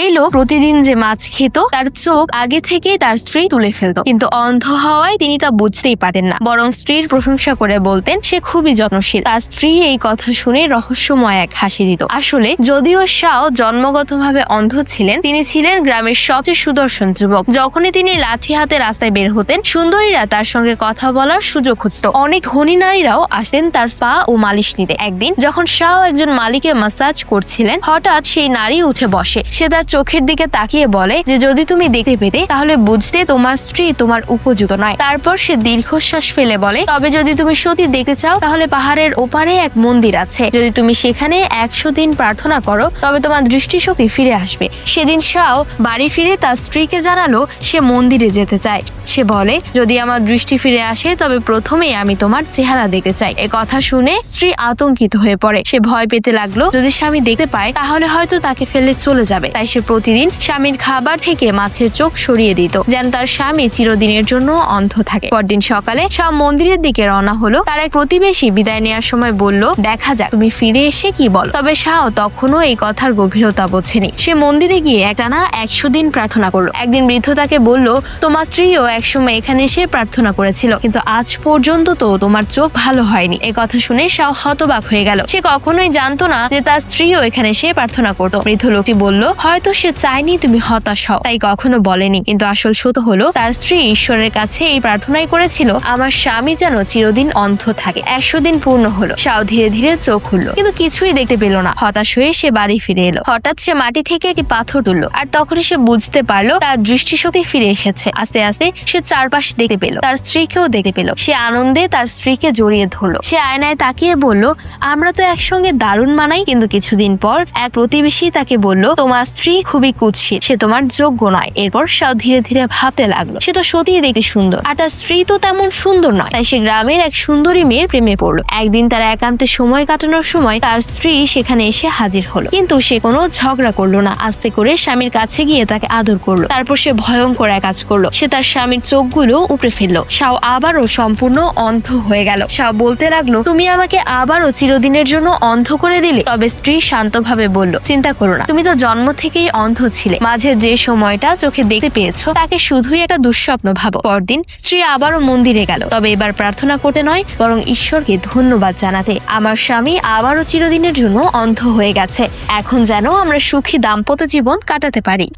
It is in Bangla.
এই লোক প্রতিদিন যে মাছ খেত তার চোখ আগে থেকেই তার স্ত্রী তুলে ফেলত, কিন্তু অন্ধ হওয়ায় তিনি তা বুঝতেই পারেন না, বরং স্ত্রীর প্রশংসা করে বলতেন সে খুবই যত্নশীল। তার স্ত্রী এই কথা শুনে রহস্যময় এক হাসি দিত। আসলে যদিও শাও জন্মগতভাবে অন্ধ ছিলেন, তিনি ছিলেন গ্রামের সবচেয়ে সুদর্শন যুবক। যখনই তিনি লাঠি হাতে রাস্তায় বের হতেন, সুন্দরীরা তার সঙ্গে কথা বলার সুযোগ খুঁজত। অনেক ধনী নারীরাও আসতেন তার স্পা ও মালিশ নিতে। একদিন যখন শাও একজন মালিকে মাসাজ করছিলেন, হঠাৎ সেই নারী উঠে বসে। সে তার চোখের দিকে তাকিয়ে বলে যে যদি তুমি দেখতে পেতে তাহলে বুঝতে তোমার স্ত্রী তোমার উপযুক্ত নয়। তারপর সে দীর্ঘশ্বাস ফেলে বলে, তবে যদি তুমি সত্যি দেখতে চাও তাহলে পাহাড়ের ওপারে এক মন্দির আছে, যদি তুমি সেখানে 100 দিন প্রার্থনা করো তবে তোমার দৃষ্টিশক্তি ফিরে আসবে। সেদিন শাও বাড়ি ফিরে তার স্ত্রীকে জানালো সে মন্দিরে যেতে চায়। সে বলে, যদি আমার দৃষ্টি ফিরে আসে তবে প্রথমেই আমি তোমার চেহারা দেখতে চাই। এ কথা শুনে স্ত্রী আতঙ্কিত হয়ে পড়ে। সে ভয় পেতে লাগলো যদি স্বামী দেখতে পায় তাহলে হয়তো তাকে ফেলে চলে যাবে। তাই সে প্রতিদিন স্বামীর খাবার থেকে মাছের চোখ সরিয়ে দিত, যেন তার স্বামী চিরদিনের জন্য অন্ধ থাকে। পরদিন সকালে শাও মন্দিরের দিকে রওনা হলো। তার এক প্রতিবেশী বিদায় নেওয়ার সময় বলল, দেখা যাক তুমি ফিরে এসে কি বল। তবে শাও তখনও এই কথার গভীরতা বোঝেনি। সে মন্দিরে গিয়ে একটানা 100 দিন প্রার্থনা করলো। একদিন বৃদ্ধ তাকে বলল, তোমার স্ত্রীও একসময় এখানে এসে প্রার্থনা করেছিল, কিন্তু আজ পর্যন্ত তো তোমার চোখ ভালো হয়নি। এ কথা শুনে শাও হতবাক হয়ে গেল। সে কখনোই জানতো না যে তার স্ত্রীও এখানে এসে প্রার্থনা করতো। বৃদ্ধ লোকটি বলল, হয়তো সে চায়নি তুমি হতাশ হও, তাই কখনো বলেনি। কিন্তু আসল সত্য হলো তার স্ত্রী ঈশ্বরের কাছে এই প্রার্থনাই করেছিল, আমার স্বামী যেন চিরদিন অন্ধ থাকে। 100 দিন পূর্ণ হলো। শাও ধীরে ধীরে চোখ খুললো, কিন্তু কিছুই দেখতে পেল না। হতাশ হয়ে সে বাড়ি ফিরে এলো। হঠাৎ সে মাটি থেকে একটি পাথর তুললো, আর তখনই সে বুঝতে পারলো তার দৃষ্টিশক্তি ফিরে এসেছে। আস্তে আস্তে সে চারপাশ দেখতে পেল, তার স্ত্রীকেও দেখতে পেল। সে আনন্দে তার স্ত্রীকে জড়িয়ে ধরলো। সে আয়নায় তাকিয়ে বলল, আমরা তো একসঙ্গে দারুণ মানাই। কিন্তু কিছুদিন পর এক প্রতিবেশী তাকে বলল, তোমার স্ত্রী খুবই কুৎসিত, সে তোমার যোগ্য নয়। এরপর শাও ধীরে ধীরে ভাবতে লাগলো, সে তো সত্যিই দেখতে সুন্দর, আর তার স্ত্রী তো তেমন সুন্দর নয়। তাই সে গ্রামের এক সুন্দরী মেয়ের প্রেমে পড়লো। একদিন তার একান্তে সময় কাটানোর সময় তার স্ত্রী সেখানে এসে হাজির হলো, কিন্তু সে কোনো ঝগড়া করলো না। আস্তে করে স্বামীর কাছে গিয়ে তাকে আদর করলো। তারপর সে ভয়ঙ্কর এক কাজ করলো, সে তার স্বামীর চোখগুলো উপড়ে ফেললো। শাও আবারও সম্পূর্ণ অন্ধ হয়ে গেল। শাও বলতে লাগলো, তুমি আমাকে আবারও চিরদিনের জন্য অন্ধ করে দিলে। তবে স্ত্রী শান্তভাবে বলল, চিন্তা করো না, তুমি তো জন্ম থেকেই অন্ধ ছিলে। মাঝের যে সময়টা চোখে দেখতে পেয়েছো তাকে শুধুই একটা দুঃস্বপ্ন ভাবো। পরদিন স্ত্রী আবারও মন্দিরে গেল, তবে এবার প্রার্থনা করতে নয়, বরং ঈশ্বরকে ধন্যবাদ জানাতে। আমার স্বামী আবারও চিরদিনের জন্য অন্ধ হয়ে গেছে, এখন যেন আমরা সুখী দাম্পত্য জীবন কাটাতে পারি।